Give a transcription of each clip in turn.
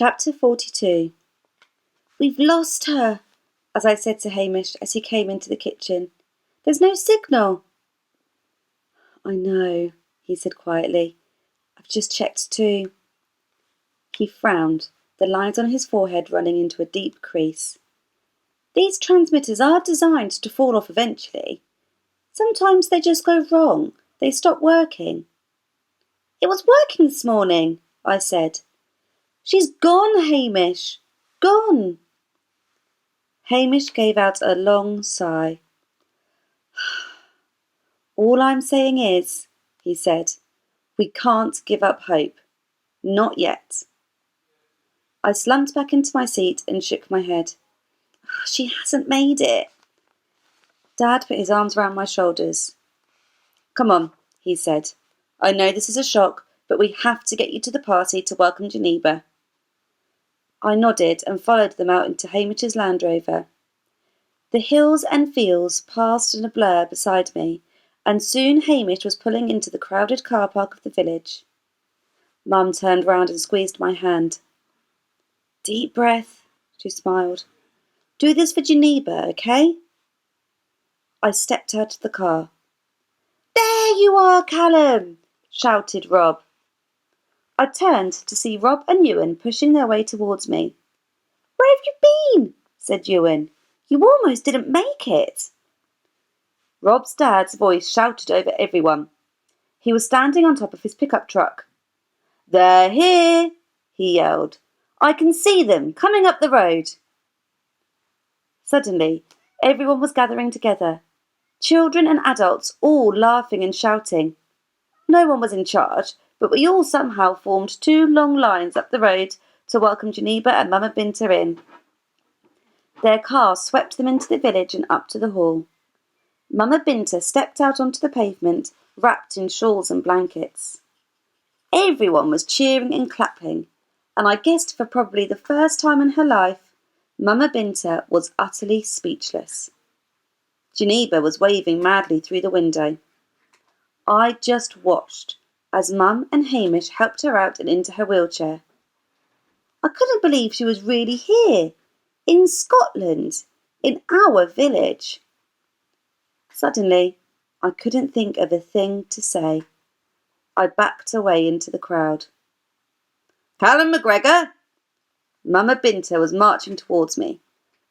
Chapter 42. "We've lost her," as I said to Hamish as he came into the kitchen. "There's no signal." "I know," he said quietly. "I've just checked too." He frowned, the lines on his forehead running into a deep crease. "These transmitters are designed to fall off eventually. Sometimes they just go wrong. They stop working." "It was working this morning," I said. "She's gone, Hamish. Gone." Hamish gave out a long sigh. "All I'm saying is," he said, "we can't give up hope. Not yet." I slumped back into my seat and shook my head. "She hasn't made it." Dad put his arms around my shoulders. "Come on," he said. "I know this is a shock, but we have to get you to the party to welcome Geneva." I nodded and followed them out into Hamish's Land Rover. The hills and fields passed in a blur beside me, and soon Hamish was pulling into the crowded car park of the village. Mum turned round and squeezed my hand. "Deep breath," she smiled. "Do this for Geneva, okay?" I stepped out of the car. "There you are, Callum!" shouted Rob. I turned to see Rob and Ewan pushing their way towards me. "Where have you been?" said Ewan. "You almost didn't make it." Rob's dad's voice shouted over everyone. He was standing on top of his pickup truck. "They're here!" he yelled. "I can see them coming up the road." Suddenly, everyone was gathering together. Children and adults all laughing and shouting. No one was in charge, but we all somehow formed two long lines up the road to welcome Geneva and Mama Binta in. Their car swept them into the village and up to the hall. Mama Binta stepped out onto the pavement, wrapped in shawls and blankets. Everyone was cheering and clapping, and I guessed for probably the first time in her life, Mama Binta was utterly speechless. Geneva was waving madly through the window. I just watched as Mum and Hamish helped her out and into her wheelchair. I couldn't believe she was really here, in Scotland, in our village. Suddenly, I couldn't think of a thing to say. I backed away into the crowd. "Callum McGregor!" Mama Binta was marching towards me.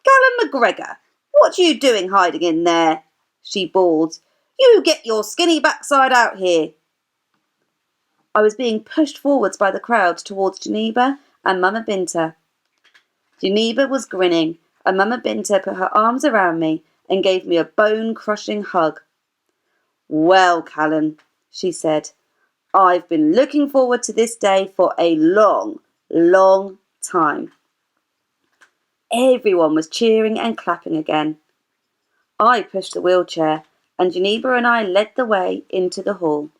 "Callum McGregor, what you doing hiding in there?" she bawled. "You get your skinny backside out here." I was being pushed forwards by the crowd towards Geneva and Mama Binta. Geneva was grinning, and Mama Binta put her arms around me and gave me a bone-crushing hug. "Well, Callum," she said, "I've been looking forward to this day for a long, long time." Everyone was cheering and clapping again. I pushed the wheelchair, and Geneva and I led the way into the hall.